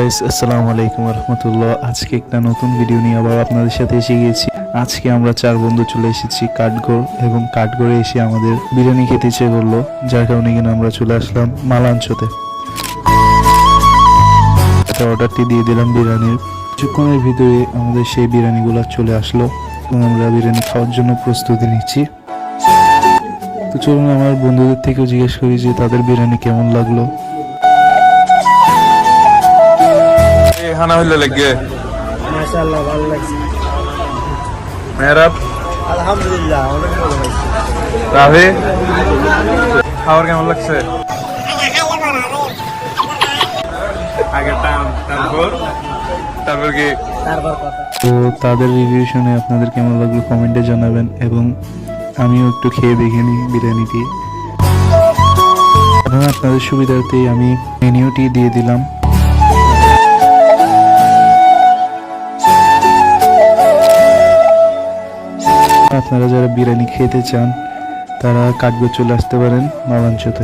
Guys, আসসালামু আলাইকুম রহমতুল্লাহ। আজকে একটা নতুন ভিডিও নিয়ে আবার আপনাদের সাথে এসে গিয়েছি। আজকে আমরা 4 বন্ধু চলে এসেছি কাঠগড়, এবং কাঠগড়ে এসে আমাদের বিরিয়ানি খেতে ইচ্ছে করলো, যার কারণে কিনা আমরা চলে আসলাম মালাঞ্চতে। একটা অর্ডারটি দিয়ে দিলাম বিরিয়ানির। কিছুক্ষণের ভিতরে আমাদের সেই বিরিয়ানিগুলো চলে আসলো এবং আমরা বিরিয়ানি খাওয়ার জন্য প্রস্তুতি নিচ্ছি। তো চলুন আমার বন্ধুদের থেকেও জিজ্ঞেস করি যে তাদের বিরিয়ানি কেমন লাগলো। খানা হইলে লাগে মাশাআল্লাহ, ভালো লাগছে। মেহরাব আলহামদুলিল্লাহ, অনেক ভালো লাগছে। রাভি খাবার কেমন লাগছে? আগে তারপর কি তারপর কথা। তো তাদের রিভিউ শুনে আপনাদের কেমন লাগলো কমেন্টে জানাবেন, এবং আমিও একটু খেয়ে দেখে নিই বিরিয়ানিটি। এবং আপনাদের সুবিধার্থেই আমি মেনিউটি দিয়ে দিলাম। আপনারা যারা বিরিয়ানি খেতে চান তারা কাঠগড় চলে আসতে পারেন মালাঞ্চতে।